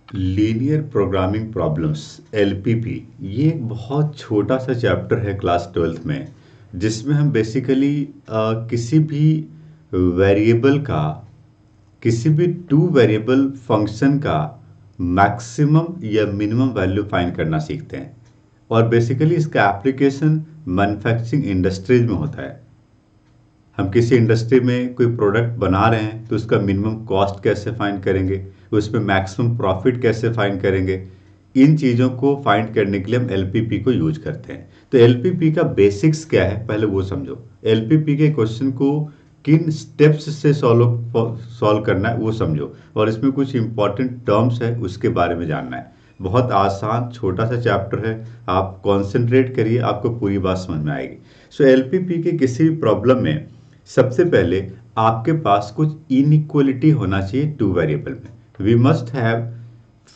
Linear programming problems LPP ये एक बहुत छोटा सा चैप्टर है क्लास ट्वेल्थ में, जिसमें हम बेसिकली किसी भी वेरिएबल का, किसी भी टू वेरिएबल फंक्शन का मैक्सिमम या मिनिमम वैल्यू फाइंड करना सीखते हैं। और बेसिकली इसका एप्लीकेशन मैन्युफैक्चरिंग इंडस्ट्रीज में होता है। हम किसी इंडस्ट्री में कोई प्रोडक्ट बना रहे हैं तो उसका मिनिमम कॉस्ट कैसे फाइंड करेंगे, उसमें मैक्सिमम प्रॉफिट कैसे फाइंड करेंगे, इन चीज़ों को फाइंड करने के लिए हम एलपीपी को यूज करते हैं। तो एलपीपी का बेसिक्स क्या है पहले वो समझो। एलपीपी के क्वेश्चन को किन स्टेप्स से सॉल्व करना है वो समझो, और इसमें कुछ इंपॉर्टेंट टर्म्स है उसके बारे में जानना है। बहुत आसान छोटा सा चैप्टर है, आप कॉन्सेंट्रेट करिए, आपको पूरी बात समझ में आएगी। सो एलपीपी के किसी भी प्रॉब्लम में सबसे पहले आपके पास कुछ इनइक्वलिटी होना चाहिए टू वेरिएबल में। We must have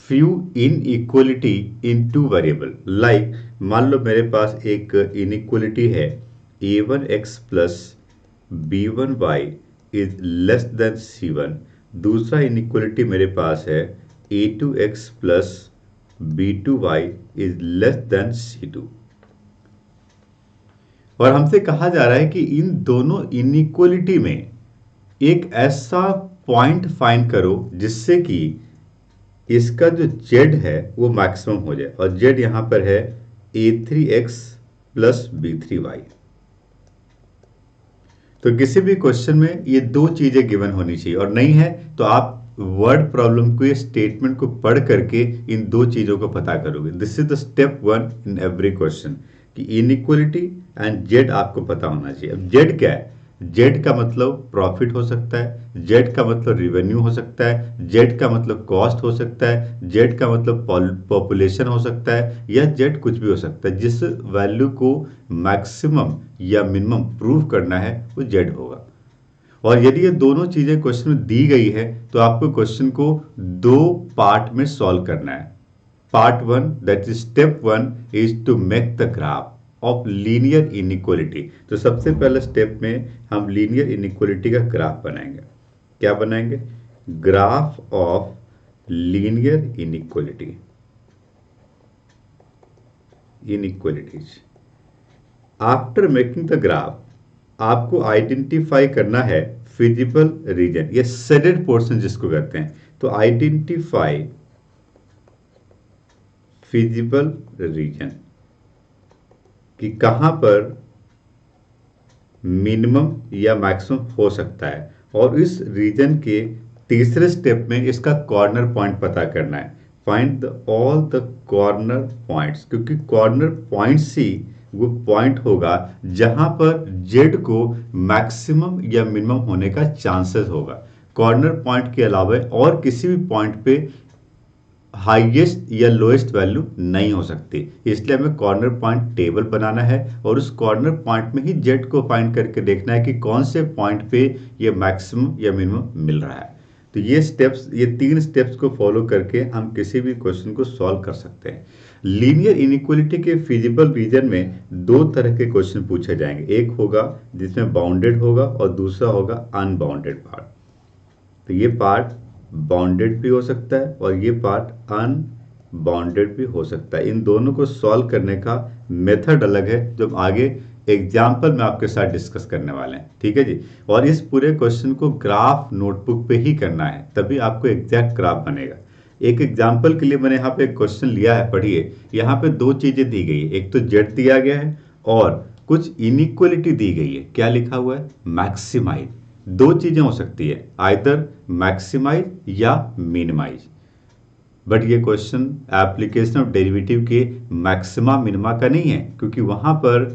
few inequality in two variable. Like मान लो मेरे पास एक इनइक्वलिटी है a1x plus b1y is less than c1। दूसरा इनइक्वलिटी मेरे पास है a2x plus b2y is less than c2। और हमसे कहा जा रहा है कि इन दोनों इनइक्वलिटी में एक ऐसा पॉइंट फाइंड करो जिससे कि इसका जो z है वो मैक्सिमम हो जाए, और z यहां पर है a3x प्लस b3y। तो किसी भी क्वेश्चन में ये दो चीजें गिवन होनी चाहिए, और नहीं है तो आप वर्ड प्रॉब्लम को, ये स्टेटमेंट को पढ़ करके इन दो चीजों को पता करोगे। This is the step one in every question कि इनइक्वलिटी एंड जेड आपको पता होना चाहिए। अब जेड क्या है? जेड का मतलब प्रॉफिट हो सकता है, जेड का मतलब रिवेन्यू हो सकता है, जेड का मतलब कॉस्ट हो सकता है, जेड का मतलब पॉपुलेशन हो सकता है, या जेड कुछ भी हो सकता है। जिस वैल्यू को मैक्सिमम या मिनिमम प्रूव करना है वो जेड होगा। और यदि ये दोनों चीजें क्वेश्चन में दी गई है तो आपको क्वेश्चन को दो पार्ट में सॉल्व करना है। Part one, that is step one, is to make the graph of linear inequality. तो सबसे पहले स्टेप में हम लीनियर इनइक्वलिटी का ग्राफ बनाएंगे। क्या बनाएंगे? Graph of linear inequalities. After making the graph आपको आइडेंटिफाई करना है फिजिबल रीजन, ये शेडेड पोर्शन जिसको कहते हैं। तो आइडेंटिफाई फिजिबल रीजन कि कहां पर मिनिमम या मैक्सिमम हो सकता है, और इस रीजन के तीसरे स्टेप में इसका कॉर्नर पॉइंट पता करना है। Find all the corner points, क्योंकि कॉर्नर पॉइंट्स ही वो पॉइंट होगा जहां पर जेड को मैक्सिमम या मिनिमम होने का चांसेस होगा। कॉर्नर पॉइंट के अलावा और किसी भी पॉइंट पे हाईएस्ट या लोएस्ट वैल्यू नहीं हो सकती। इसलिए हमें कॉर्नर पॉइंट टेबल बनाना है, और उस कॉर्नर पॉइंट में ही जेड को फाइंड करके देखना है कि कौन से पॉइंट पे ये मैक्सिमम या मिनिमम मिल रहा है। तो ये स्टेप्स, ये तीन स्टेप्स को फॉलो करके हम किसी भी क्वेश्चन को सॉल्व कर सकते हैं। लीनियर इनइक्वलिटी के फिजिबल रीजन में दो तरह के क्वेश्चन पूछे जाएंगे। एक होगा जिसमें बाउंडेड होगा और दूसरा होगा अनबाउंडेड पार्ट। तो ये पार्ट बाउंडेड भी हो सकता है और ये पार्ट अनबाउंडेड भी हो सकता है। इन दोनों को सॉल्व करने का मेथड अलग है जो हम आगे एग्जाम्पल में आपके साथ डिस्कस करने वाले हैं। ठीक है जी। और इस पूरे क्वेश्चन को ग्राफ नोटबुक पे ही करना है, तभी आपको एग्जैक्ट ग्राफ बनेगा। एक एग्जाम्पल के लिए मैंने यहाँ पे एक क्वेश्चन लिया है, पढ़िए। यहाँ पे दो चीजें दी गई है, एक तो जेड दिया गया है और कुछ इनइक्वलिटी दी गई है। क्या लिखा हुआ है? मैक्सिमाइज। दो चीजें हो सकती है, आइदर मैक्सिमाइज या मिनिमाइज। बट ये क्वेश्चन एप्लीकेशन ऑफ डेरिवेटिव के मैक्सिमा मिनिमा का नहीं है, क्योंकि वहां पर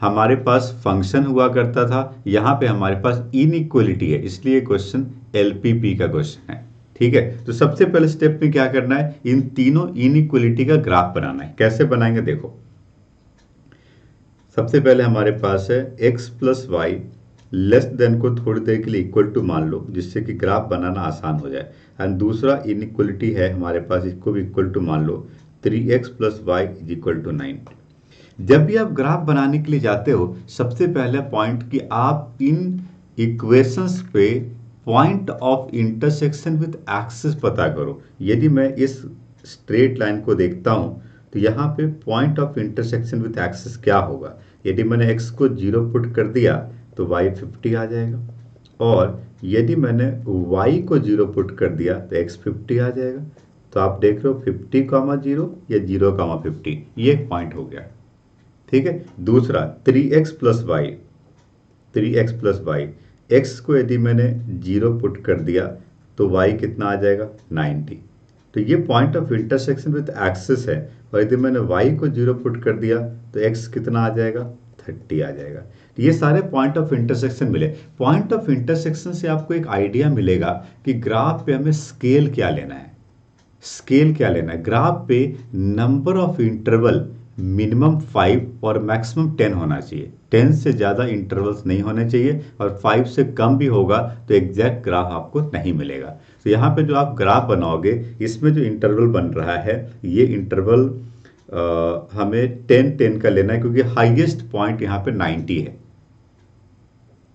हमारे पास फंक्शन हुआ करता था, यहां पे हमारे पास इनइक्वलिटी है, इसलिए क्वेश्चन एलपीपी का क्वेश्चन है। ठीक है। तो सबसे पहले स्टेप में क्या करना है? इन तीनों इनइक्वलिटी का ग्राफ बनाना है। कैसे बनाएंगे देखो। सबसे पहले हमारे पास है x plus y less than को थोड़ी देर के लिए इक्वल टू मान लो, जिससे कि ग्राफ बनाना आसान हो जाए। एंड दूसरा इनइक्वलिटी है हमारे पास, इसको भी इक्वल टू मान लो, 3x plus y is equal to 9। जब भी आप ग्राफ बनाने के लिए जाते हो, सबसे पहले पॉइंट कि आप इन इक्वेशंस पे point of intersection with axis पता करो। यदि मैं इस स्ट्रेट लाइन को देखता हूं तो यहाँ पे point of intersection with axis क्या होगा। यदि मैंने x को 0 पुट कर दिया तो y 50 आ जाएगा, और यदि मैंने y को 0 पुट कर दिया तो x 50 आ जाएगा। तो आप देख रहे हो 50,0 या 0,50, ये एक पॉइंट हो गया। ठीक है, दूसरा 3x plus y, 3x plus y, x को यदि मैंने 0 पुट कर दिया तो y कितना आ जाएगा 90। तो ये point of intersection with axis है, और यदि मैंने y को 0 पुट कर दिया तो x कितना आ जाएगा 30 आ जाएगा। तो ये सारे पॉइंट ऑफ इंटरसेक्शन मिले। पॉइंट ऑफ इंटरसेक्शन से आपको एक आइडिया मिलेगा कि ग्राफ पे हमें स्केल क्या लेना है। स्केल क्या लेना है, ग्राफ पे नंबर ऑफ इंटरवल मिनिमम 5 और मैक्सिमम 10 होना चाहिए। 10 से ज़्यादा इंटरवल्स नहीं होने चाहिए, और 5 से कम भी होगा तो एग्जैक्ट ग्राफ आपको नहीं मिलेगा। तो यहाँ पे जो आप ग्राफ बनाओगे, इसमें जो इंटरवल बन रहा है, ये इंटरवल हमें 10-10 का लेना है, क्योंकि हाईएस्ट पॉइंट यहाँ पे 90 है।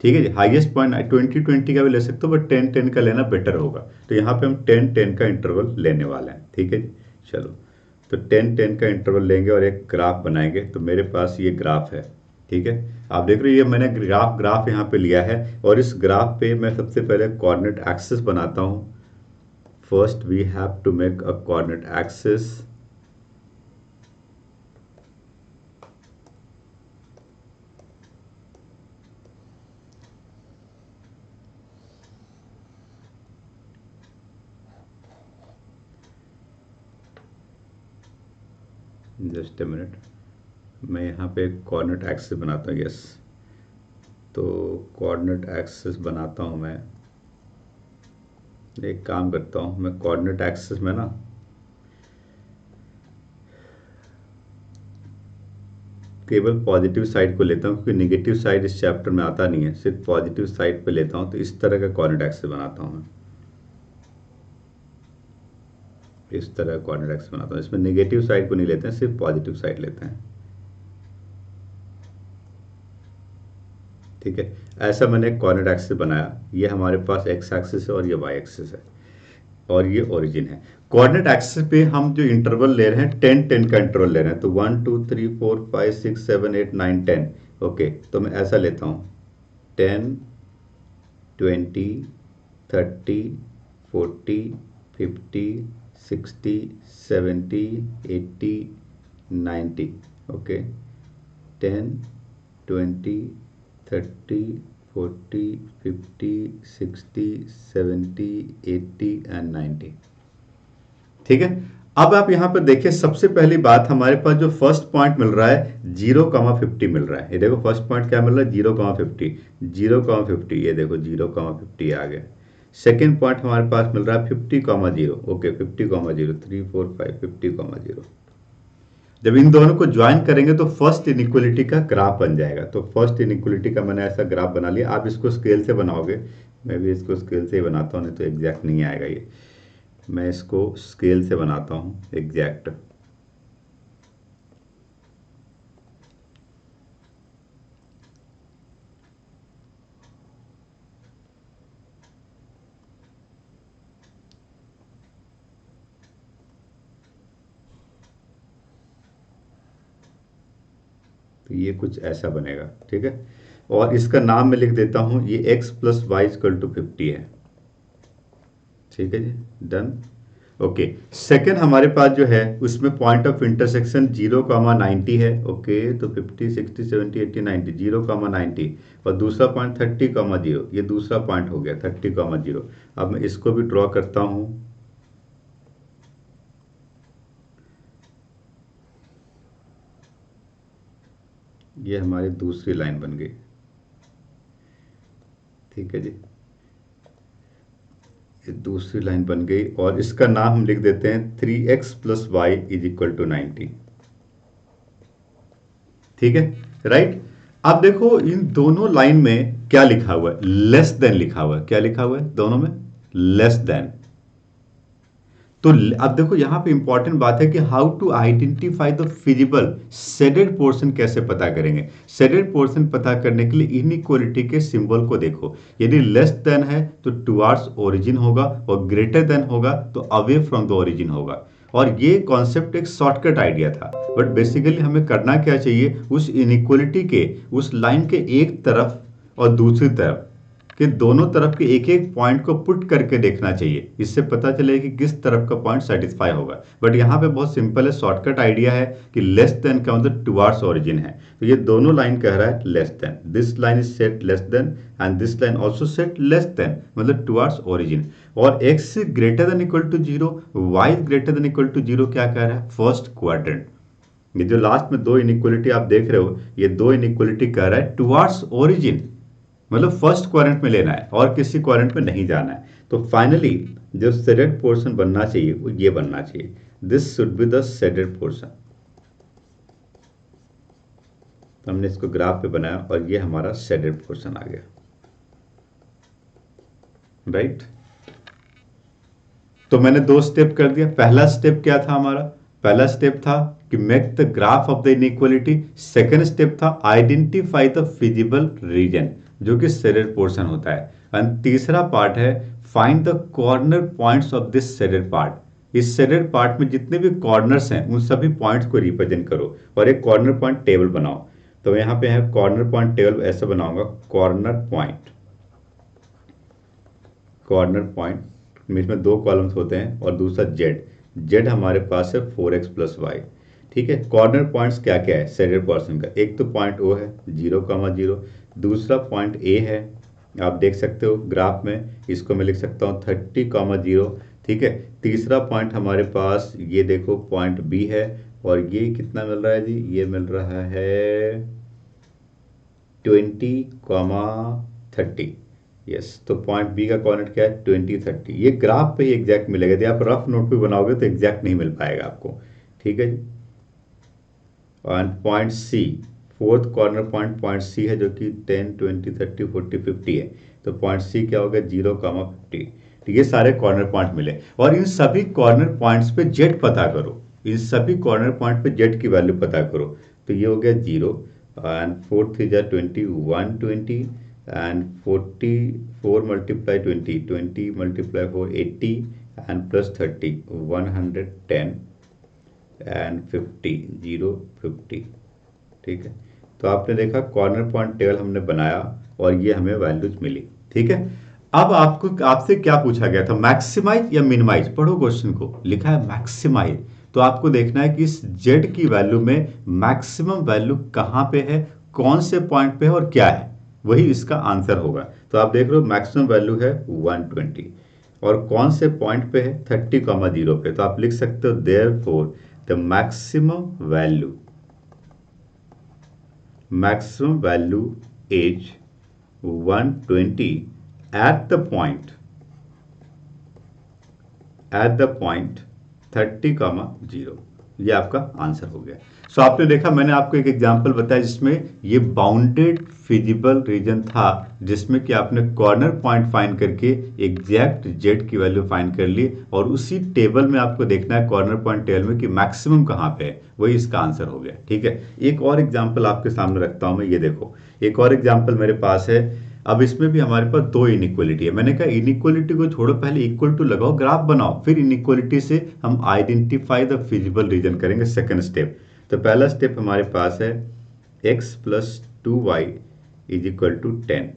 ठीक है जी, हाईएस्ट पॉइंट 20-20 का भी ले सकते हो, बट 10-10 का लेना बेटर होगा। तो यहाँ पे हम 10-10 का इंटरवल लेने वाले हैं। ठीक है जी, चलो तो 10-10 का इंटरवल लेंगे और एक ग्राफ बनाएंगे। तो मेरे पास ये ग्राफ है। ठीक है, आप देख रहे हो ये मैंने ग्राफ यहाँ पे लिया है, और इस ग्राफ पे मैं सबसे पहले कोऑर्डिनेट एक्सिस बनाता हूँ। First we have to make a coordinate axis. Just a minute, मैं यहाँ पे कोऑर्डिनेट एक्सिस बनाता हूँ। यस, तो कोऑर्डिनेट एक्सिस बनाता हूँ मैं। एक काम करता हूँ, मैं कोऑर्डिनेट एक्सिस में ना केवल पॉजिटिव साइड को लेता हूँ, क्योंकि नेगेटिव साइड इस चैप्टर में आता नहीं है, सिर्फ पॉजिटिव साइड पे लेता हूँ। तो इस तरह का कोऑर्डिनेट एक्सिस बनाता हूँ मैं, इस तरह का कोऑर्डिनेट एक्सिस बनाता हूँ। इसमें नेगेटिव साइड को नहीं लेते हैं, सिर्फ पॉजिटिव साइड लेते हैं। ठीक है, ऐसा मैंने एक कोऑर्डिनेट एक्सिस बनाया। ये हमारे पास एक्स एक्सिस है और ये वाई एक्सिस है, और ये ओरिजिन है। कोऑर्डिनेट एक्सिस पे हम जो इंटरवल ले रहे हैं 10-10 का इंटरवल ले रहे हैं। तो 1 2 3 4 5 6 7 8 9 10। ओके, तो मैं ऐसा लेता हूँ 10 20 30 40 50 60 70 80 90। Okay, 10 20 30 40 50 60 70 80 and 90। ठीक है, अब आप यहाँ पर देखिए, सबसे पहली बात हमारे पास जो फर्स्ट पॉइंट मिल रहा है 0,50 मिल रहा है। ये देखो फर्स्ट पॉइंट क्या मिल रहा है 0,50, 0,50। ये देखो 0,50 आ गया। सेकेंड पॉइंट हमारे पास मिल रहा है 50,0। ओके, 50,0 3 4 5 50,0। जब इन दोनों को ज्वाइन करेंगे तो फर्स्ट इनइक्वलिटी का ग्राफ बन जाएगा। तो फर्स्ट इनइक्वलिटी का मैंने ऐसा ग्राफ बना लिया। आप इसको स्केल से बनाओगे, मैं भी इसको स्केल से ही बनाता हूँ, नहीं तो एग्जैक्ट नहीं आएगा ये। मैं इसको स्केल से बनाता हूँ एग्जैक्ट। तो ये कुछ ऐसा बनेगा। ठीक है, और इसका नाम मैं लिख देता हूँ, ये x plus y equal to 50 है। ठीक है जी, डन। ओके, सेकंड हमारे पास जो है उसमें पॉइंट ऑफ इंटरसेक्शन 0,90 है। ओके, तो 50 60 70 80 90, 0,90, और दूसरा पॉइंट 30,0। ये दूसरा पॉइंट हो गया 30,0। अब मैं इसको भी ड्रॉ करता हूँ। ये हमारी दूसरी लाइन बन गई। ठीक है जी, ये दूसरी लाइन बन गई, और इसका नाम हम लिख देते हैं 3x plus y is equal to 90। ठीक है, राइट। अब देखो इन दोनों लाइन में क्या लिखा हुआ है, लेस देन लिखा हुआ है। क्या लिखा हुआ है दोनों में, लेस देन। तो अब देखो यहाँ पे इंपॉर्टेंट बात है कि how to identify the feasible shaded portion कैसे पता करेंगे। शेडेड पोर्शन पता करने के लिए इनइक्वालिटी के सिंबल को देखो, यदि लेस देन है तो टुवार्ड्स ओरिजिन होगा और ग्रेटर देन होगा तो अवे फ्रॉम द ओरिजिन होगा। और ये कॉन्सेप्ट एक शॉर्टकट आइडिया था, बट बेसिकली हमें करना क्या चाहिए, उस इनइक्वालिटी के उस लाइन के एक तरफ और दूसरी तरफ कि दोनों तरफ के एक एक पॉइंट को पुट करके देखना चाहिए, इससे पता चलेगा कि किस तरफ का पॉइंट सेटिस्फाई होगा। बट यहाँ पे बहुत सिंपल है, शॉर्टकट आइडिया है कि लेस देन का मतलब टुवार्ड्स ओरिजिन है, तो ये दोनों लाइन कह रहा है less than, this line is set less than and this line also set less than मतलब टुवार्ड्स ओरिजिन। और x greater than equal to 0, y greater than equal to 0 क्या कह रहा है, फर्स्ट क्वाड्रेंट। ये जो लास्ट में दो इनइक्वालिटी आप देख रहे हो, ये दो इनइक्वालिटी कह रहा है टुवार्ड्स ओरिजिन, मतलब फर्स्ट क्वाड्रेंट में लेना है और किसी क्वाड्रेंट में नहीं जाना है। तो फाइनली जो शेडेड पोर्शन बनना चाहिए वो ये बनना चाहिए, this should be the shaded portion. तो हमने इसको ग्राफ पे बनाया और ये हमारा शेडेड पोर्शन आ गया, राइट। तो मैंने दो स्टेप कर दिया। पहला स्टेप क्या था हमारा, पहला स्टेप था कि make the graph of the inequality, second step था आइडेंटिफाई द फिजिबल रीजन जो कि शेडेड पोर्शन होता है, एंड तीसरा पार्ट है find the corner points of this shaded part. इस शेडेड पार्ट में जितने भी कॉर्नर्स हैं उन सभी पॉइंट्स को रिप्रेजेंट करो और एक कॉर्नर पॉइंट टेबल बनाओ। तो यहाँ पे है कॉर्नर पॉइंट टेबल, ऐसे बनाऊंगा, कॉर्नर पॉइंट, कॉर्नर पॉइंट इसमें दो कॉलम्स होते हैं और दूसरा जेड हमारे पास है 4x + y, ठीक है। कॉर्नर पॉइंट्स क्या क्या है शेडेड पोर्शन का, एक तो पॉइंट ओ है 0,0, दूसरा पॉइंट ए है, आप देख सकते हो ग्राफ में, इसको मैं लिख सकता हूँ 30,0, ठीक है। तीसरा पॉइंट हमारे पास ये देखो पॉइंट बी है और ये कितना मिल रहा है जी, ये मिल रहा है 20,30, यस। तो पॉइंट बी का कोऑर्डिनेट क्या है 20,30। ये ग्राफ पे ही एग्जैक्ट मिलेगा, यदि आप रफ नोट पे बनाओगे तो एग्जैक्ट नहीं मिल पाएगा आपको, ठीक है जी। और point C, fourth corner point C है जो कि 10, 20, 30, 40, 50 है। तो पॉइंट सी क्या होगा 0,50। तो ये सारे कॉर्नर पॉइंट मिले और इन सभी कॉर्नर पॉइंट्स पे जेड पता करो, इन सभी कॉर्नर पॉइंट पे जेड की वैल्यू पता करो। तो ये हो गया 0 एंड 4 3 जा 20, 120 and 44 multiply 20, 20 multiply 4 80 and plus 30 110 and 50 050, ठीक है। तो आपने देखा कॉर्नर पॉइंट टेबल हमने बनाया और ये हमें वैल्यूज मिली, ठीक है। अब आपसे क्या पूछा गया था, मैक्सिमाइज या मिनिमाइज, पढ़ो क्वेश्चन को, लिखा है मैक्सिमाइज। तो आपको देखना है कि इस जेड की वैल्यू में मैक्सिमम वैल्यू कहाँ पे है, कौन से पॉइंट पे है और क्या है, वही इसका आंसर होगा। तो आप देख रहे हो मैक्सिमम वैल्यू है 120 और कौन से पॉइंट पे है 30,0 पे। तो आप लिख सकते हो therefore the maximum value is 120 at the point 30,0। ये आपका आंसर हो गया। सो आपने देखा, मैंने आपको एक एग्जांपल बताया जिसमें ये बाउंडेड फिजिबल रीजन था, जिसमें कि आपने कॉर्नर पॉइंट फाइंड करके एग्जैक्ट जेड की वैल्यू फाइंड कर ली और उसी टेबल में आपको देखना है कॉर्नर पॉइंट टेबल में कि मैक्सिमम कहाँ पे है, वही इसका आंसर हो गया, ठीक है। एक और एग्जाम्पल आपके सामने रखता हूं मैं, ये देखो एक और एग्जाम्पल मेरे पास है। अब इसमें भी हमारे पास दो इनइक्वालिटी है। मैंने कहा इनइक्वालिटी को छोड़ो, पहले इक्वल टू लगाओ, ग्राफ बनाओ, फिर इनइक्वालिटी से हम आइडेंटिफाई द फिजिबल रीजन करेंगे, सेकंड स्टेप। तो पहला स्टेप हमारे पास है x + 2y = 10,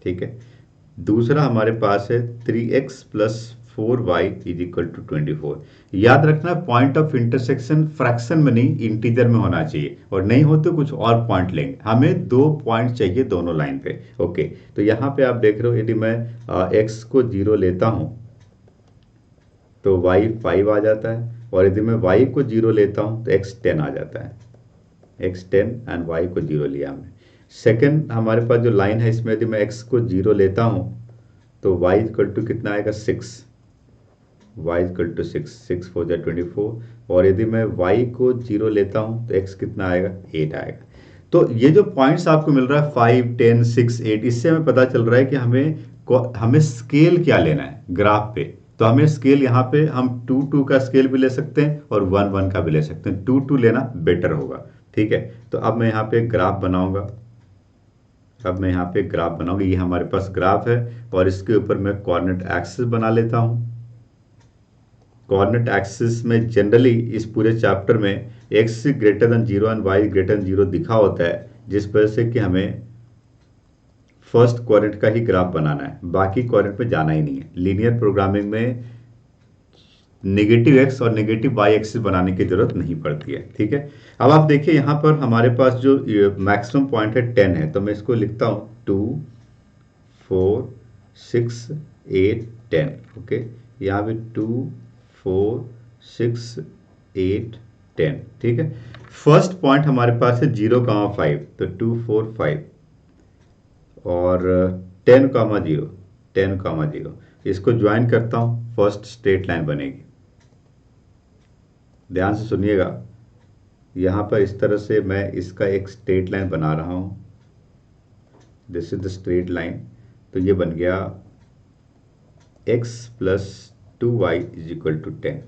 ठीक है। दूसरा हमारे पास है 3x + 4y = 24। याद रखना पॉइंट ऑफ इंटरसेक्शन फ्रैक्शन में नहीं इंटीजर में होना चाहिए, और नहीं हो तो कुछ और पॉइंट लेंगे, हमें दो पॉइंट चाहिए दोनों लाइन पे, ओके। तो यहाँ पे आप देख रहे हो यदि मैं x को 0 लेता हूँ तो y 5 आ जाता है, और यदि मैं y को 0 लेता हूँ तो x 10 आ जाता है, x 10 एंड y को 0 लिया हमने। सेकंड हमारे पास जो लाइन है इसमें यदि मैं x को 0 लेता हूँ तो y = कितना आएगा 6, y = 6, 6 4 जा 24, और यदि मैं y को 0 लेता हूँ तो x कितना आएगा 8 आएगा। तो ये जो पॉइंट्स आपको मिल रहा है 5, 10, 6, 8, इससे हमें पता चल रहा है कि हमें स्केल क्या लेना है ग्राफ पे। तो हमें स्केल यहाँ पे हम 2 का स्केल भी ले सकते हैं और 1 का भी ले सकते हैं। 2 लेना बेटर होगा। ठीक है, तो अब मैं यहाँ पे ग्राफ बनाऊंगा। ये हमारे पास ग्राफ है और इसके ऊपर मैं कोऑर्डिनेट एक्सिस बना लेता हूँ। कोऑर्डिनेट एक्सिस में जनरली इस पूरे चैप्टर में x greater then 0 and y greater then 0 दिखा होता है, जिस वजह से कि हमें फर्स्ट कोऑर्डिनेट का ही ग्राफ बनाना है, बाकी कोऑर्डिनेट पे जाना ही नहीं है। लीनियर प्रोग्रामिंग में नेगेटिव x और नेगेटिव y एक्सिस बनाने की जरूरत नहीं पड़ती है। ठीक है, अब आप देखिए यहाँ पर हमारे पास जो मैक्सिमम पॉइंट है 10 है, तो मैं इसको लिखता हूँ 2 4 6 8 10। ओके, यहाँ पे 2 4 6 8 10। ठीक है, फर्स्ट पॉइंट हमारे पास है 0,5, तो 2 4 5 और 10,0 10,0 इसको ज्वाइन करता हूँ, फर्स्ट स्ट्रेट लाइन बनेगी। ध्यान से सुनिएगा, यहाँ पर इस तरह से मैं इसका एक स्ट्रेट लाइन बना रहा हूँ। This is the straight line. तो ये बन गया x plus 2y is equal to 10।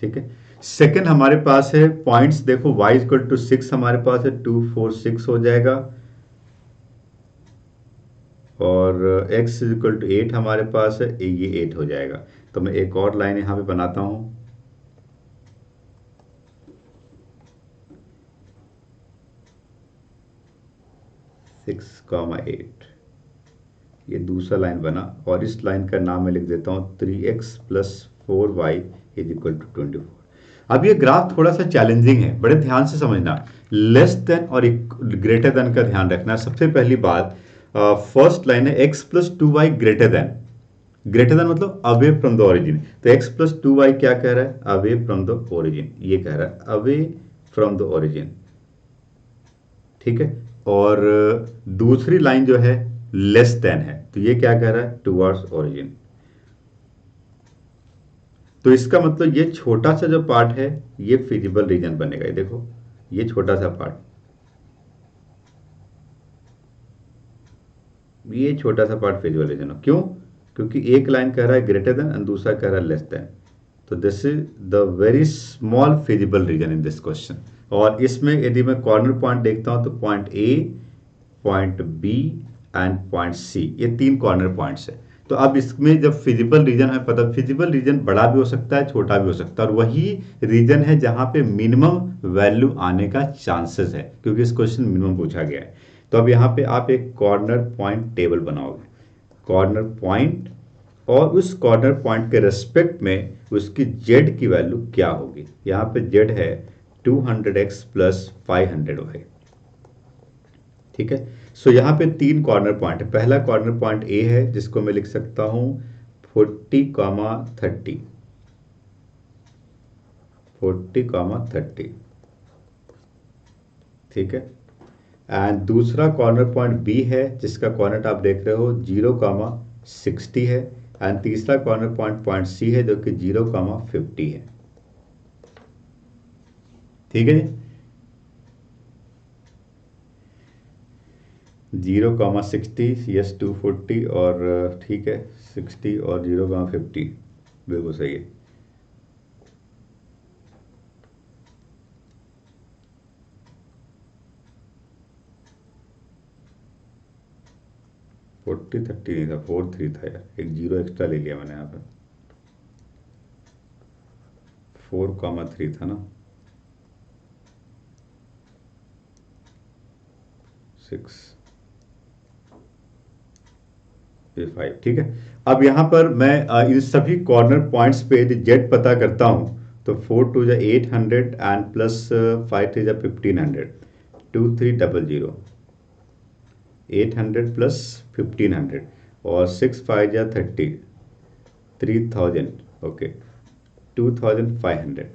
ठीक है, सेकेंड हमारे पास है पॉइंट्स, देखो y इक्वल टू 6 हमारे पास है, 2 4 6 हो जाएगा और x इक्वल टू 8 हमारे पास है, ये 8 हो जाएगा। तो मैं एक और लाइन यहाँ पे बनाता हूँ। सिक्स कॉमा 8, ये दूसरा लाइन बना और इस लाइन का नाम मैं लिख देता हूँ 3x plus 4y is equal to 24। अब ये ग्राफ थोड़ा सा चैलेंजिंग है, बड़े ध्यान से समझना। लेस देन और ग्रेटर देन का ध्यान रखना। सबसे पहली बात, फर्स्ट लाइन है x plus 2y greater than मतलब अवे फ्रॉम द ओरिजिन। तो x प्लस 2y क्या कह रहा है? अवे फ्रॉम द ओरिजिन, ये कह रहा है अवे फ्रॉम द ओरिजिन। ठीक है, और दूसरी लाइन जो है लेस देन है, तो ये क्या कह रहा है? Towards origin. तो इसका मतलब ये छोटा सा जो पार्ट है ये फिजिबल रीजन बनेगा। ये देखो, ये छोटा सा पार्ट, ये छोटा सा पार्ट फिजिबल रीजन हो। क्यों? क्योंकि एक लाइन कह रहा है ग्रेटर देन और दूसरा कह रहा है लेस देन। तो this is the very small feasible region in this question. और इसमें यदि मैं कॉर्नर पॉइंट देखता हूं तो point A, point B and point C, ये 3 कॉर्नर पॉइंट्स है। तो अब इसमें जब फिजिबल रीजन है, पता फिजिबल रीजन बड़ा भी हो सकता है, छोटा भी हो सकता है, और वही रीजन है जहां पे मिनिमम वैल्यू आने का चांसेस है, क्योंकि इस क्वेश्चन मिनिमम पूछा गया है। तो अब यहाँ पे आप एक कॉर्नर पॉइंट टेबल बनाओगे, कॉर्नर पॉइंट, और उस कॉर्नर पॉइंट के रेस्पेक्ट में उसकी जेड की वैल्यू क्या होगी। यहाँ पे जेड है 200x प्लस 500y। ठीक है, सो यहाँ पे 3 कॉर्नर पॉइंट है। पहला कॉर्नर पॉइंट ए है, जिसको मैं लिख सकता हूँ 40,30, 40,30। ठीक है, एंड दूसरा कॉर्नर पॉइंट बी है, जिसका कॉर्नर आप देख रहे हो 0,60 है, एंड तीसरा कॉर्नर पॉइंट सी है, जो कि 0,50 है। ठीक है, 0,60, यस 240, और ठीक है 60 और 0,50 बिल्कुल सही है। फोर्टी 30 नहीं था, 43 था यार, एक 0 एक्स्ट्रा ले लिया मैंने यहाँ पे। 4,3 था ना, 6 5। ठीक है, अब यहाँ पर मैं इन सभी कॉर्नर पॉइंट्स पे यदि जेड पता करता हूँ तो 4 2 जा 800 एंड प्लस 5 3 जा 1500, 2300, 800 प्लस 1500 और 6 5 जा 30, 3000, ओके 2500।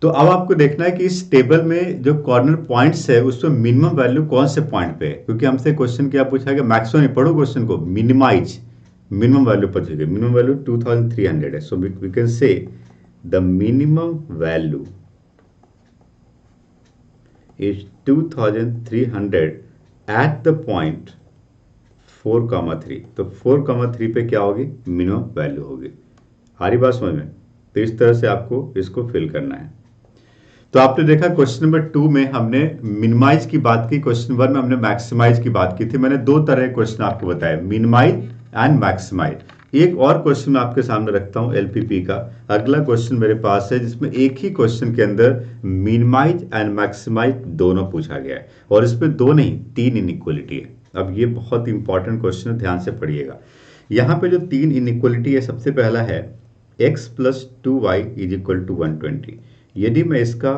तो अब आपको देखना है कि इस टेबल में जो कॉर्नर पॉइंट्स है उसमें मिनिमम वैल्यू कौन से पॉइंट पे है, क्योंकि हमसे क्वेश्चन क्या पूछा गया, मैक्सिमम नहीं, पढ़ो क्वेश्चन को, मिनिमाइज मिनिमम वैल्यू पर चाहिए। मिनिमम वैल्यू 2300 है, so we can say the minimum value is 2300 at the point 4,3, तो 4,3 पे क्या होगी, मिनिमम वैल्यू होगी। आ रही बात समझ में? तो इस तरह से आपको इसको फिल करना है। तो आपने देखा क्वेश्चन नंबर 2 में हमने मिनिमाइज की बात की, क्वेश्चन 1 में हमने मैक्सिमाइज की बात की थी। मैंने दो तरह के क्वेश्चन आपको बताया, मिनिमाइज एंड मैक्सिमाइज। एक और क्वेश्चन मैं आपके सामने रखता हूं एलपीपी का। अगला क्वेश्चन मेरे पास है जिसमें एक ही क्वेश्चन के अंदर मिनिमाइज एंड मैक्सिमाइज दोनों पूछा गया है, और इसमें दो नहीं 3 इनइक्वलिटी है। अब ये बहुत इंपॉर्टेंट क्वेश्चन है, ध्यान से पढ़िएगा। यहाँ पे जो 3 इनइक्वलिटी है, सबसे पहला है x plus 2y is equal to 120। यदि मैं इसका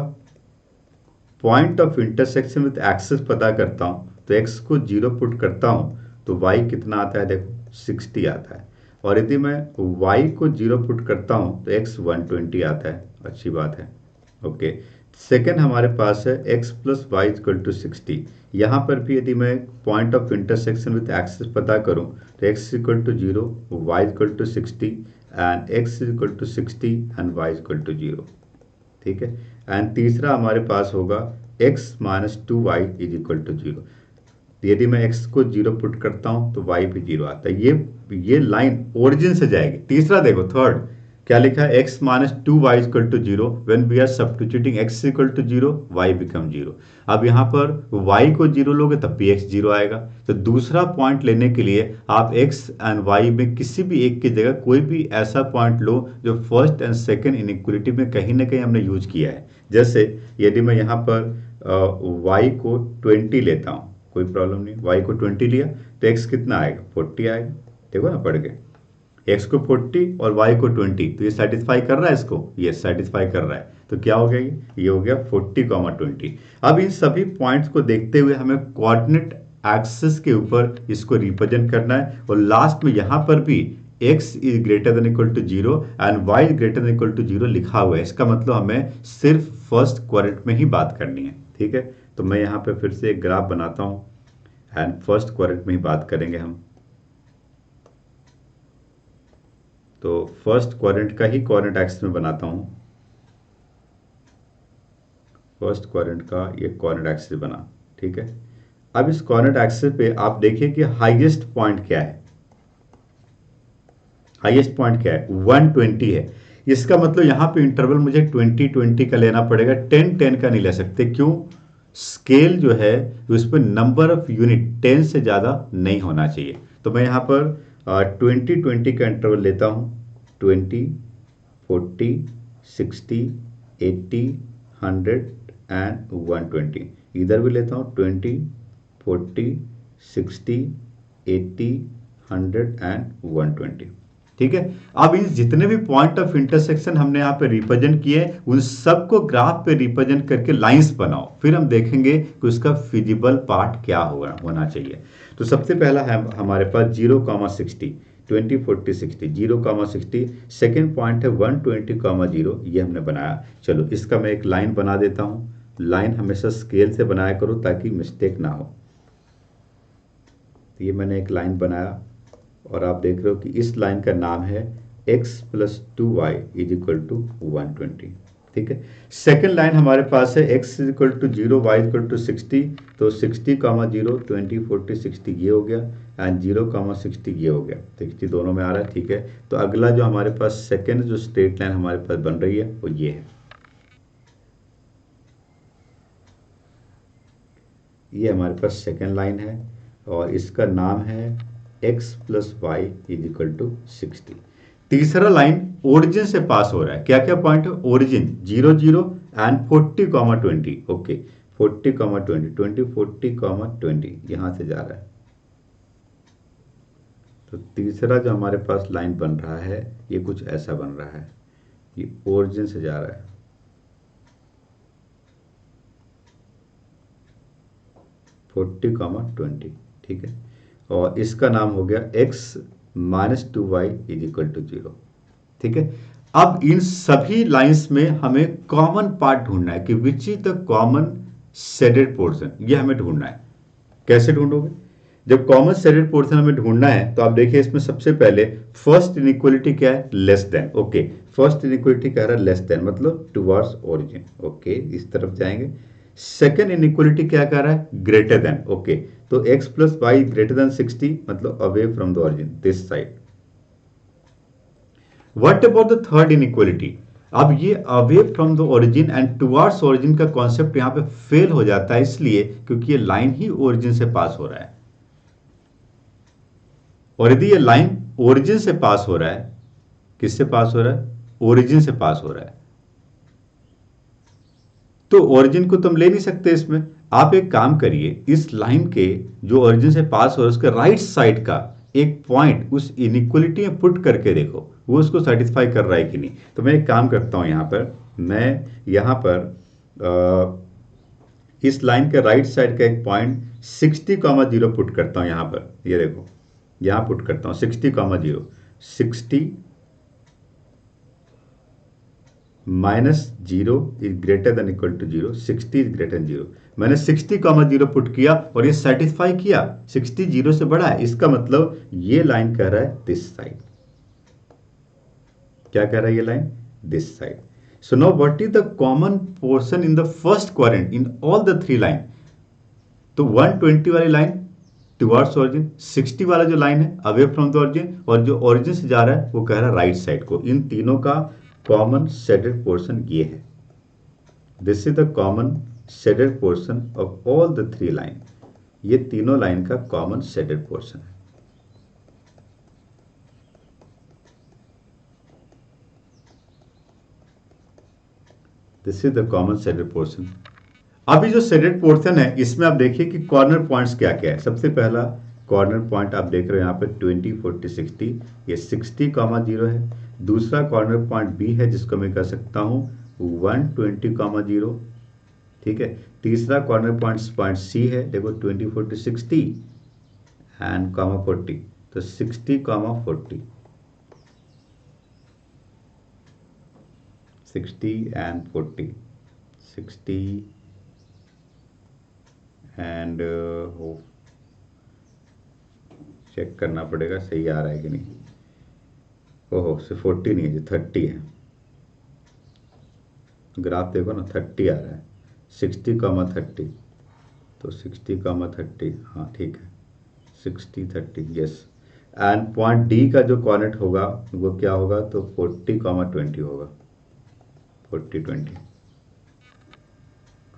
point of intersection with axis पता करता हूं, तो x को 0 पुट करता हूं तो y कितना आता है, देखो 60 आता है। और यदि मैं y को 0 पुट करता हूं तो x 120 आता है। अच्छी बात है, ओके। सेकेंड हमारे पास है x plus y equal to 60। यहाँ पर भी यदि मैं point of intersection with axis पता करूँ तो x equal to 0, y equal to 60 and x equal to 60 and y equal to 0, ठीक है। एंड तीसरा हमारे पास होगा x minus 2y is equal to 0। यदि मैं x को 0 पुट करता हूं तो y भी 0 आता है। ये लाइन ओरिजिन से जाएगी। तीसरा देखो, थर्ड क्या लिखा है, x minus 2y equal to 0 when we are substituting x equal to 0 y become 0। अब यहाँ पर y को 0 लोगे तब भी x 0 आएगा। तो दूसरा पॉइंट लेने के लिए आप x एंड y में किसी भी एक की जगह कोई भी ऐसा पॉइंट लो जो फर्स्ट एंड सेकेंड इनइक्वलिटी में कहीं ना कहीं हमने यूज किया है। जैसे यदि मैं यहाँ पर y को 20 लेता हूँ, कोई प्रॉब्लम नहीं, y को 20 लिया तो x कितना आएगा, 40 आएगा। देखो ना पढ़ के, x को 40 और y को 20, तो ये सेटिस्फाई कर रहा है इसको, ये सेटिस्फाई कर रहा है। तो क्या हो गया, ये हो गया 40,20। अब इन सभी पॉइंट्स को देखते हुए हमें कोऑर्डिनेट एक्सिस के ऊपर इसको रिप्रेजेंट करना है। और लास्ट में यहाँ पर भी x is greater than equal to 0 and y is greater than equal to 0 लिखा हुआ है। इसका मतलब हमें सिर्फ फर्स्ट क्वाड्रेंट में ही बात करनी है, ठीक है। तो मैं यहाँ पे फिर से एक ग्राफ बनाता हूँ एंड फर्स्ट क्वाड्रेंट में ही बात करेंगे हम। तो फर्स्ट क्वाड्रेंट का ही कोऑर्डिनेट एक्सिस में बनाता हूं। फर्स्ट क्वाड्रेंट का ये कोऑर्डिनेट एक्सिस बना, ठीक है। अब इस कोऑर्डिनेट एक्सिस पे आप देखिए कि हाईएस्ट पॉइंट क्या है, हाईएस्ट पॉइंट क्या है, 120 है। इसका मतलब यहां पे इंटरवल मुझे 20-20 का लेना पड़ेगा, 10-10 का नहीं ले सकते। क्यों, स्केल जो है उस पर नंबर ऑफ यूनिट 10 से ज़्यादा नहीं होना चाहिए। तो मैं यहाँ पर 20-20 का इंटरवल लेता हूँ, 20, 40, 60, 80, 100 एंड 120। इधर भी लेता हूँ 20, 40, 60, 80, 100 एंड 120, ठीक है। अब इन जितने भी पॉइंट ऑफ इंटरसेक्शन हमने यहाँ पे रिप्रेजेंट किए उन सबको ग्राफ पे रिप्रेजेंट करके लाइंस बनाओ, फिर हम देखेंगे कि उसका फिजिबल पार्ट क्या होना चाहिए। तो सबसे पहला है हमारे पास 0,60, 20, 40, 60, 0,60। सेकेंड पॉइंट है 120,0, ये हमने बनाया। चलो इसका मैं एक लाइन बना देता हूँ। लाइन हमेशा स्केल से बनाया करो ताकि मिस्टेक ना हो। तो ये मैंने एक लाइन बनाया और आप देख रहे हो कि इस लाइन का नाम है x plus 2y is equal to 120, ठीक है। सेकेंड लाइन हमारे पास है x is equal to 0, y equal to 60। तो 60,0, 20, 40, 60 ये हो गया एंड 0,60 ये हो गया, 60 दोनों में आ रहा है, ठीक है। तो अगला जो हमारे पास सेकेंड जो स्ट्रेट लाइन हमारे पास बन रही है वो ये है, ये हमारे पास सेकेंड लाइन है और इसका नाम है x plus y is equal to 60। तीसरा लाइन ओरिजिन से पास हो रहा है। क्या क्या पॉइंट है, ओरिजिन 0, 0 एंड 40,20, ओके। 40,20, 20, 40,20 यहां से जा रहा है। तो तीसरा जो हमारे पास लाइन बन रहा है ये कुछ ऐसा बन रहा है, ये ओरिजिन से जा रहा है। (40,20), ठीक है। और इसका नाम हो गया x minus 2y is equal to 0, ठीक है। अब इन सभी लाइंस में हमें कॉमन पार्ट ढूंढना है कि which is the common shaded portion, ये हमें ढूंढना है। कैसे ढूंढोगे, जब कॉमन शेडेड पोर्शन हमें ढूंढना है तो आप देखिए इसमें सबसे पहले फर्स्ट इनइक्वलिटी क्या है, less than, okay. First inequality कह रहा है लेस देन, मतलब टुवर्ड्स ओरिजिन, ओके, इस तरफ जाएंगे। सेकेंड इनइक्वलिटी क्या कर रहा है, ग्रेटर देन, ओके, तो x plus y greater than 60 मतलब away from the origin this side. What about the third inequality, अब ये away from the origin and towards origin का कॉन्सेप्ट यहां पे फेल हो जाता है, इसलिए क्योंकि ये लाइन ही ओरिजिन से पास हो रहा है, और यदि ये लाइन ओरिजिन से पास हो रहा है, किससे पास हो रहा है, ओरिजिन से पास हो रहा है, तो ओरिजिन को तुम ले नहीं सकते इसमें। आप एक काम करिए, इस लाइन के जो ओरिजिन से पास हो रहा है उसके राइट साइड का एक पॉइंट उस इनइक्वलिटी में पुट करके देखो वो उसको सेटिस्फाई कर रहा है कि नहीं। तो मैं एक काम करता हूं, यहां पर मैं यहां पर इस लाइन के राइट साइड का एक पॉइंट 60,0 पुट करता हूं यहां पर, ये देखो यहां पुट करता हूं 60,0, 60 minus zero is greater than equal to zero, 60 is greater than zero. मैंने 60,0 पुट किया और ये सेटिस्फाई किया, 60 जीरो से बड़ा है, इसका मतलब ये लाइन कह रहा है दिस साइड। क्या कह रहा है ये line, this side. So now what is the common portion in the first quadrant in all the three line, तो 120 वाली लाइन टुवर्ड्स ओरिजिन, 60 वाला जो लाइन है अवे फ्रॉम द ओरिजिन, और जो ओरिजिन से जा रहा है वो कह रहा है राइट साइड को। इन तीनों का कॉमन शेडेड पोर्शन ये है, this is the common shaded portion of all the three line, ये तीनों लाइन का कॉमन शेडेड पोर्शन है। This is the common shaded portion. अभी जो शेडेड पोर्शन है इसमें आप देखिए कि कॉर्नर पॉइंट्स क्या क्या है। सबसे पहला कॉर्नर पॉइंट आप देख रहे हो यहाँ पे 20, 40, 60, ये 60,0 है। दूसरा कॉर्नर पॉइंट बी है जिसको मैं कह सकता हूँ 120,0, ठीक है। तीसरा कॉर्नर पॉइंट सी है, देखो 20, 40, 60 एंड कॉमा 40, तो 60, 40, 60 एंड 40, 60 एंड चेक करना पड़ेगा सही आ रहा है कि नहीं। ओहो, सिर्फ 40 नहीं है जी, 30 है। ग्राफ देखो ना, 30 आ रहा है, 60,30, तो 60,30, हाँ ठीक है, 60, 30, यस। एंड पॉइंट डी का जो कॉर्डिनेट होगा वो क्या होगा, तो 40,20 होगा, 40,20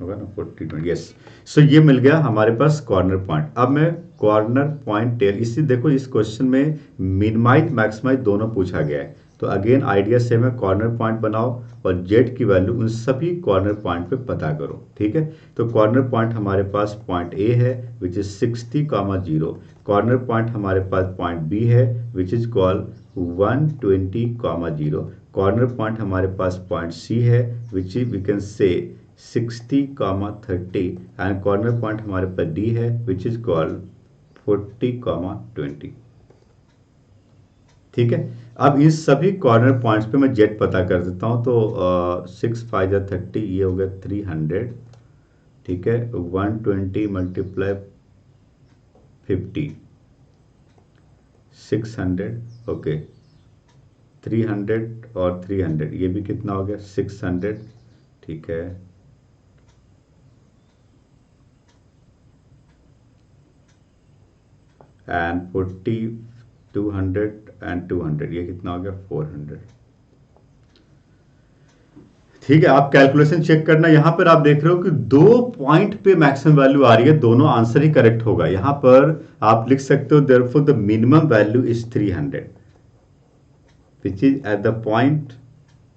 होगा ना, 40, 20, यस। सो ये मिल गया हमारे पास कॉर्नर पॉइंट। अब मैं कॉर्नर पॉइंट टेल, इसी देखो इस क्वेश्चन में मिनिमाइज मैक्सिमाइज दोनों पूछा गया है, तो अगेन आइडिया सेम है, कॉर्नर पॉइंट बनाओ और जेड की वैल्यू उन सभी कॉर्नर पॉइंट पे पता करो, ठीक है। तो कॉर्नर पॉइंट हमारे पास पॉइंट ए है विच इज 60,0, कॉर्नर पॉइंट हमारे पास पॉइंट बी है which is call 120,0, corner point हमारे पास पॉइंट सी है विच इज वी कैन से 60,30, एंड कॉर्नर पॉइंट हमारे पास डी है विच इज कॉल्ड 40,20, ठीक है। अब इस सभी कॉर्नर पॉइंट्स पे मैं जेड पता कर देता हूं, तो 6, 5 या 30, ये हो गया 300, ठीक है। 120 मल्टीप्लाई 50, 600, ओके, 300 और 300 ये भी कितना हो गया 600, ठीक है। एंड 40, 200 एंड 200 ये कितना हो गया 400, ठीक है। आप कैलकुलेशन चेक करना, यहां पर आप देख रहे हो कि दो पॉइंट पे मैक्सिमम वैल्यू आ रही है, दोनों आंसर ही करेक्ट होगा। यहां पर आप लिख सकते हो therefore the minimum value is 300 which is at the point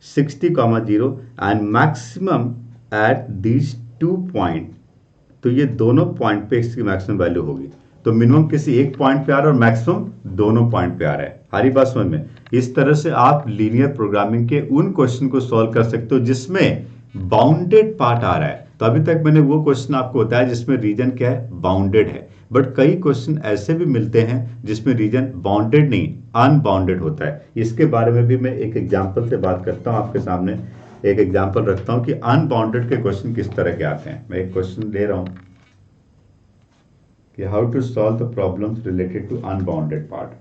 60,0 and maximum at these two point, तो ये दोनों पॉइंट पे इसकी मैक्सिमम वैल्यू होगी। तो मिनिमम किसी एक पॉइंट पे आ रहा है और मैक्सिमम दोनों पॉइंट पे आ रहा है। हरी बात समझ में। इस तरह से आप लीनियर प्रोग्रामिंग के उन क्वेश्चन को सॉल्व कर सकते हो जिसमें बाउंडेड पार्ट आ रहा है। तो अभी तक मैंने वो क्वेश्चन आपको बताया जिसमें रीजन क्या है, बाउंडेड है, बट कई क्वेश्चन ऐसे भी मिलते हैं जिसमें रीजन बाउंडेड नहीं अनबाउंडेड होता है। इसके बारे में भी मैं एक एग्जाम्पल से बात करता हूं आपके सामने, एक एग्जाम्पल रखता हूं कि अनबाउंडेड के क्वेश्चन किस तरह के आते हैं। मैं एक क्वेश्चन ले रहा हूं कि how to solve the problems related to unbounded part.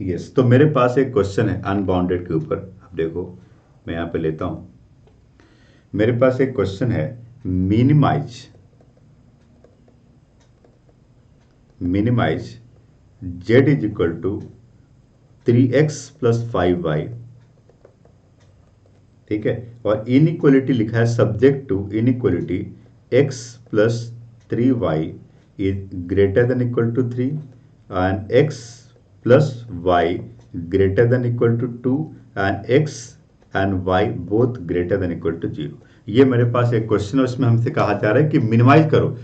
Yes, तो मेरे पास एक क्वेश्चन है अनबाउंडेड के ऊपर। अब देखो, मैं यहाँ पे लेता हूँ, मेरे पास एक क्वेश्चन है, minimize minimize z is equal to 3x plus 5y, ठीक है, और इनइक्वलिटी लिखा है subject to inequality x plus 3y is greater than equal to 3 and x plus y greater than equal to 2 and x and y both greater than equal to 0। ये मेरे पास एक question है, उसमें हमसे कहा जा रहा है कि मिनिमाइज करो।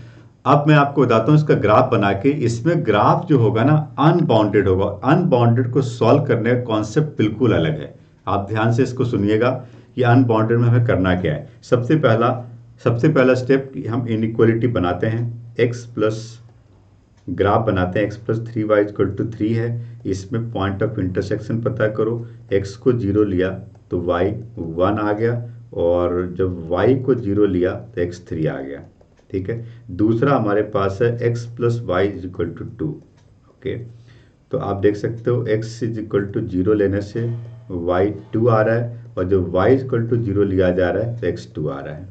अब मैं आपको बताता हूँ इसका ग्राफ बना के, इसमें ग्राफ जो होगा ना अनबाउंडेड होगा। अनबाउंडेड को सॉल्व करने का कॉन्सेप्ट बिल्कुल अलग है। आप ध्यान से इसको सुनिएगा कि अनबाउंडेड में हमें करना क्या है। सबसे पहला स्टेप कि हम इनइक्वलिटी बनाते हैं, x प्लस ग्राफ बनाते हैं, x plus 3y equal to 3 है। इसमें पॉइंट ऑफ इंटरसेक्शन पता करो, x को 0 लिया तो y 1 आ गया, और जब y को 0 लिया तो x 3 आ गया, ठीक है। दूसरा हमारे पास है x plus y is equal to 2, okay. तो आप देख सकते हो x इज इक्वल टू 0 लेने से y 2 आ रहा है, और जब y इज इक्वल टू 0 लिया जा रहा है तो x 2 आ रहा है,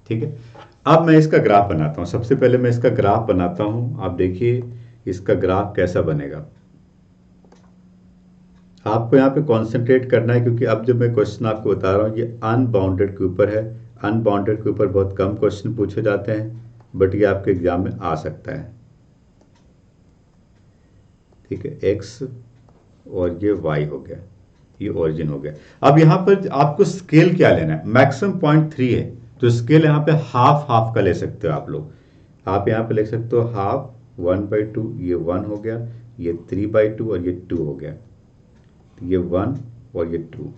ठीक है। अब मैं इसका ग्राफ बनाता हूँ। सबसे पहले मैं इसका ग्राफ बनाता हूँ। आप देखिए इसका ग्राफ कैसा बनेगा। आपको यहाँ पे कॉन्सेंट्रेट करना है, क्योंकि अब जब मैं क्वेश्चन आपको बता रहा हूँ ये अनबाउंडेड के ऊपर है। अनबाउंडेड के ऊपर बहुत कम क्वेश्चन पूछे जाते हैं, बट ये आपके एग्जाम में आ सकता है, ठीक है। x और ये y हो गया, ये ओरिजिन हो गया। अब यहाँ पर आपको स्केल क्या लेना है, मैक्सिमम पॉइंट 3 है, तो स्केल यहाँ पे हाफ हाफ का ले सकते हो आप लोग। आप यहाँ पे लिख सकते हो हाफ 1/2, ये 1 हो गया, ये 3/2 और ये 2 हो गया, ये 1 और ये 2,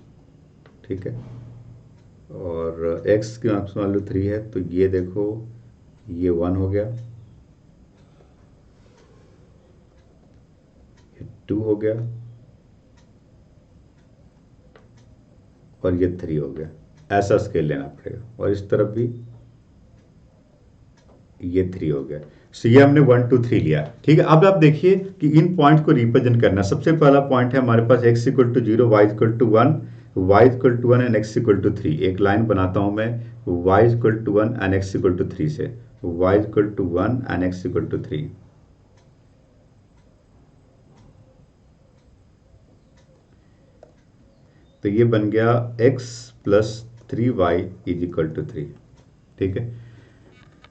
ठीक है। और x की मैक्सिमम वैल्यू 3 है, तो ये देखो ये 1 हो गया, ये 2 हो गया, और ये 3 हो गया। ऐसा स्केल लेना पड़ेगा, और इस तरफ भी ये 3 हो गया। सो ये हमने 1 2 3 लिया, ठीक है। अब आप देखिए कि इन पॉइंट को रिप्रेजेंट करना। सबसे पहला पॉइंट है हमारे पास x equal to 0, y equal to 1, y equal to 1 and x equal to 3। एक लाइन बनाता हूं मैं, y equal to 1 and x equal to 3 से, y equal to 1 and x equal to 3। तो ये बन गया x plus 3y is equal to 3, ठीक है।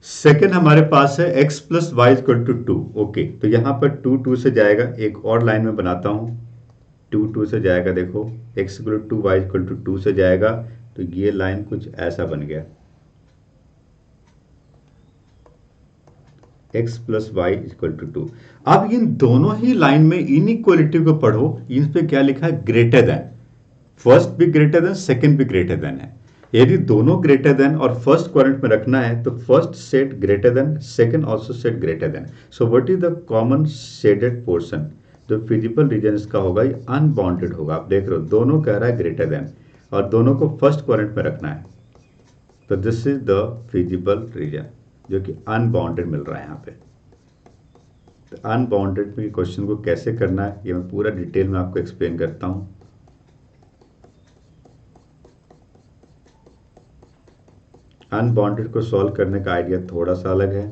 सेकेंड हमारे पास है x plus y equal to 2, okay. तो यहाँ पर 2 2 से जाएगा, एक और लाइन में बनाता हूँ, 2 2 से जाएगा, देखो x equal to y equal to 2 से जाएगा, तो ये लाइन कुछ ऐसा बन गया, x plus y equal to 2। अब इन दोनों ही लाइन में इनइक्वलिटी को पढ़ो, इन पे क्या लिखा है, ग्रेटर देन। फर्स्ट भी ग्रेटर देन, सेकेंड भी ग्रेटर देन है। यदि दोनों ग्रेटर देन और फर्स्ट क्वाड्रेंट में रखना है तो first set greater than, second also set greater than. So what is the common shaded portion, जो फिजिबल रीजन इसका होगा ये अनबाउंडेड होगा। आप देख रहे हो दोनों कह रहा है ग्रेटर देन, और दोनों को फर्स्ट क्वाड्रेंट में रखना है, तो this is the feasible reason जो कि अनबाउंडेड मिल रहा है यहाँ पे। तो अनबाउंडेड में क्वेश्चन को कैसे करना है ये मैं पूरा डिटेल में आपको एक्सप्लेन करता हूँ। अनबाउंडेड को सॉल्व करने का आइडिया थोड़ा सा अलग है,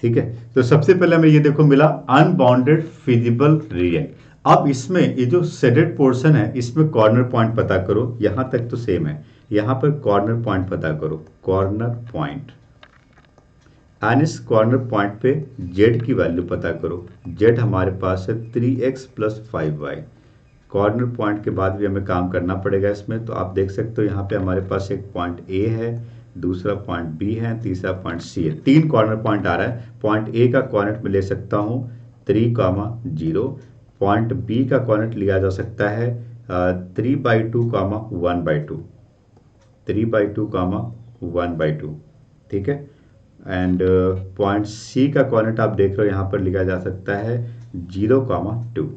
ठीक है। तो सबसे पहले हमें ये देखो मिला अनबाउंडेड फिजिबल रीजन। अब इसमें ये जो शेडेड पोर्शन है इसमें कॉर्नर पॉइंट पता करो, यहां तक तो सेम है, यहां पर कॉर्नर पॉइंट पता करो, कॉर्नर पॉइंट, एंड इस कॉर्नर पॉइंट पे z की वैल्यू पता करो। z हमारे पास है 3x plus 5y। Corner point के बाद भी हमें काम करना पड़ेगा इसमें, तो आप देख सकते हो यहाँ पे हमारे पास एक पॉइंट A है, दूसरा पॉइंट B है, तीसरा पॉइंट C है। 3 कॉर्नर पॉइंट आ रहा है। पॉइंट A का कॉर्नर में ले सकता हूँ 3,0, पॉइंट B का कॉर्नर लिया जा सकता है 3/2, 1/2, 3/2, 1/2, ठीक है। एंड पॉइंट C का कॉर्नर आप देख रहे हो यहाँ पर लिखा जा सकता है 0,2,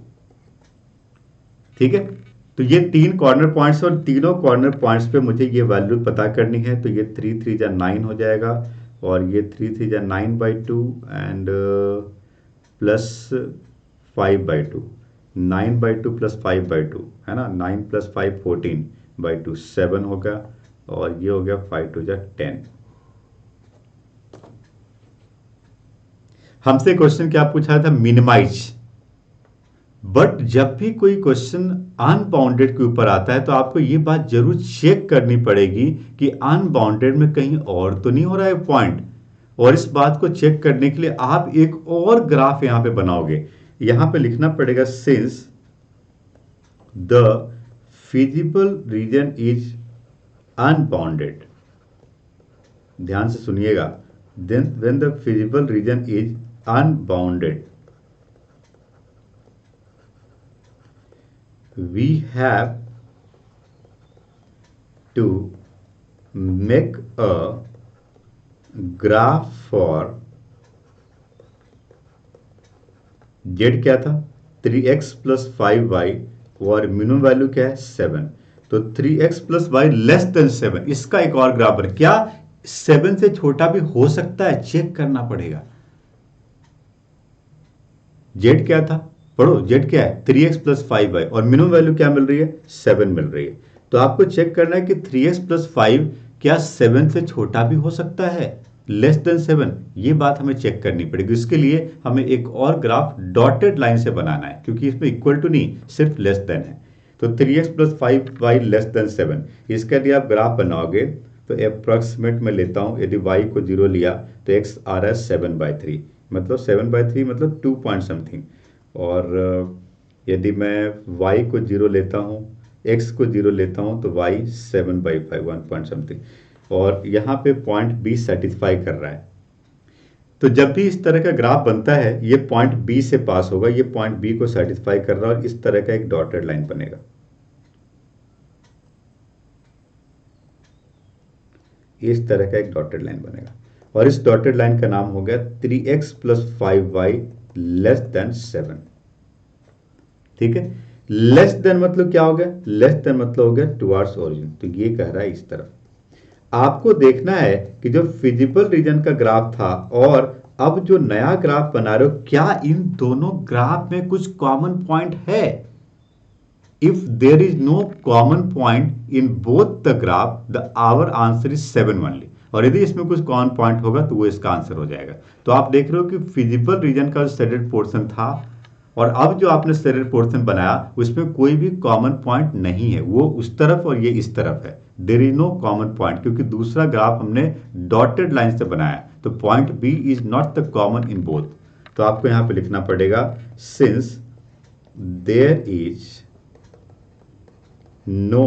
ठीक है। तो ये 3 कॉर्नर पॉइंट्स, और तीनों कॉर्नर पॉइंट्स पे मुझे ये वैल्यू पता करनी है। तो ये 3 3 जा 9 हो जाएगा, और ये 3 3 जा 9/2 एंड प्लस 5/2, 9/2 प्लस 5/2 है ना, 9 प्लस 5 14/2 7 होगा, और ये हो गया 5 2 10। हमसे क्वेश्चन क्या पूछा था, मिनिमाइज। बट जब भी कोई क्वेश्चन अनबाउंडेड के ऊपर आता है तो आपको ये बात जरूर चेक करनी पड़ेगी कि अनबाउंडेड में कहीं और तो नहीं हो रहा है पॉइंट। और इस बात को चेक करने के लिए आप एक और ग्राफ यहां पे बनाओगे। यहां पे लिखना पड़ेगा since the feasible region is unbounded. ध्यान से सुनिएगा, then when the feasible region is unbounded we have to make a graph for z क्या था 3x प्लस 5y, और मिनिमम वैल्यू क्या है 7। तो 3x plus y less than 7, इसका एक और ग्राफ बना। क्या 7 से छोटा भी हो सकता है, चेक करना पड़ेगा। z क्या था, पढ़ो, z क्या है 3x प्लस 5y, और मिनिमम वैल्यू क्या मिल रही है 7 मिल रही है। तो आपको चेक करना है कि 3x प्लस 5 क्या 7 से छोटा भी हो सकता है, लेस देन 7, ये बात हमें चेक करनी पड़ेगी। इसके लिए हमें एक और ग्राफ डॉटेड लाइन से बनाना है, क्योंकि इसमें इक्वल टू नहीं, सिर्फ लेस देन है। तो 3x plus 5y less than 7, इसके लिए आप ग्राफ बनाओगे तो अप्रॉक्सीमेट मैं लेता हूं, यदि y को 0 लिया तो x आ रहा है 7/3, मतलब 7/3 मतलब 2 पॉइंट समथिंग। और यदि मैं y को 0 लेता हूँ, x को 0 लेता हूँ, तो y 7/5 1 पॉइंट समथिंग, और यहाँ पे पॉइंट B सेटिस्फाई कर रहा है। तो जब भी इस तरह का ग्राफ बनता है, ये पॉइंट B से पास होगा, ये पॉइंट B को सेटिस्फाई कर रहा है, और इस तरह का एक डॉटेड लाइन बनेगा। इस तरह का एक डॉटेड लाइन बनेगा, और इस डॉटेड लाइन का नाम हो गया 3x plus 5y less than 7। ठीक है, लेस देन मतलब क्या हो गया, लेस देन मतलब हो गया टुवर्ड्स ओरिजिन। तो ये कह रहा है इस तरफ। आपको देखना है कि जो फिजिबल रीजन का ग्राफ था और अब जो नया ग्राफ बना रहे हो, क्या इन दोनों ग्राफ में कुछ कॉमन पॉइंट है। If there is no common point in both the graph, the our answer is 7 only. और यदि इसमें कुछ कॉमन पॉइंट होगा तो वो इसका आंसर हो जाएगा। तो आप देख रहे हो कि फिजिबल रीजन का जो शेडेड पोर्शन था और अब जो आपने शेडेड पोर्शन बनाया, उसमें कोई भी कॉमन पॉइंट नहीं है, वो उस तरफ और ये इस तरफ है। There is no common point, क्योंकि दूसरा ग्राफ हमने डॉटेड लाइन से बनाया, तो point B is not the common in both. तो आपको यहां पे लिखना पड़ेगा since there is no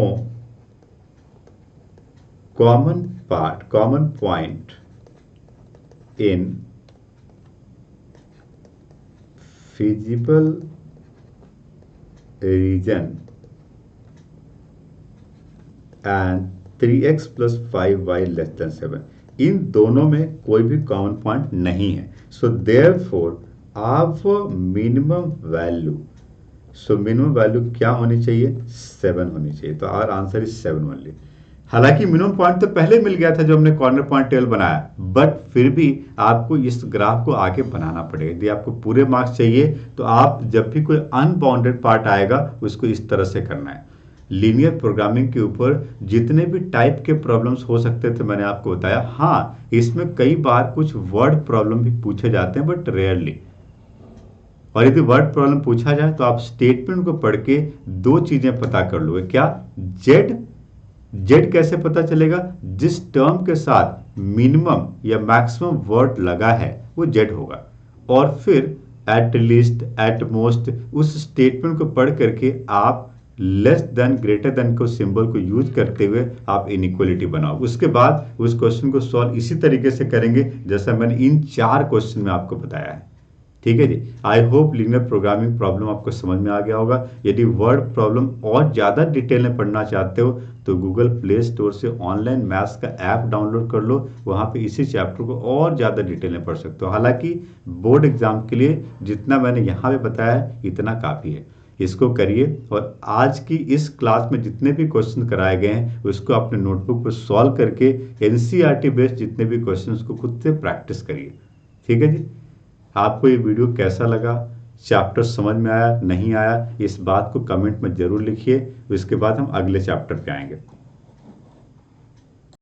common point in feasible region and 3x plus 5y less than 7, इन दोनों में कोई भी कॉमन पॉइंट नहीं है। So therefore our minimum value, so minimum value क्या होनी चाहिए 7 होनी चाहिए। तो आवर आंसर इज 7 ओनली। हालांकि मिनिमम पॉइंट तो पहले मिल गया था जो हमने कॉर्नर पॉइंट टेबल बनाया, बट फिर भी आपको इस ग्राफ को आगे बनाना पड़ेगा। यदि आपको पूरे मार्क्स चाहिए तो आप जब भी कोई अनबाउंडेड पार्ट आएगा उसको इस तरह से करना है। लीनियर प्रोग्रामिंग के ऊपर जितने भी टाइप के प्रॉब्लम्स हो सकते थे मैंने आपको बताया। हाँ, इसमें कई बार कुछ वर्ड प्रॉब्लम भी पूछे जाते हैं, बट रेयरली। और यदि वर्ड प्रॉब्लम पूछा जाए तो आप स्टेटमेंट को पढ़ के दो चीजें पता कर लोगे। क्या, जेड कैसे पता चलेगा, जिस टर्म के साथ मिनिमम या मैक्सिमम वर्ड लगा है वो जेड होगा। और फिर एट लीस्ट, एट मोस्ट, उस स्टेटमेंट को पढ़ करके आप लेस देन ग्रेटर देन को सिंबल को यूज करते हुए आप इनइक्वालिटी बनाओ। उसके बाद उस क्वेश्चन को सॉल्व इसी तरीके से करेंगे जैसा मैंने इन 4 क्वेश्चन में आपको बताया है। ठीक है जी, I hope linear programming problem आपको समझ में आ गया होगा। यदि वर्ड प्रॉब्लम और ज़्यादा डिटेल में पढ़ना चाहते हो तो गूगल प्ले स्टोर से ऑनलाइन मैथ्स का ऐप डाउनलोड कर लो, वहाँ पे इसी चैप्टर को और ज़्यादा डिटेल में पढ़ सकते हो। हालांकि बोर्ड एग्जाम के लिए जितना मैंने यहाँ पे बताया है इतना काफ़ी है, इसको करिए। और आज की इस क्लास में जितने भी क्वेश्चन कराए गए हैं उसको अपने नोटबुक पर सॉल्व करके एनसीईआरटी बेस्ड जितने भी क्वेश्चन को खुद से प्रैक्टिस करिए। ठीक है जी, आपको ये वीडियो कैसा लगा चैप्टर समझ में आया नहीं आया, इस बात को कमेंट में ज़रूर लिखिए। उसके बाद हम अगले चैप्टर पे आएंगे।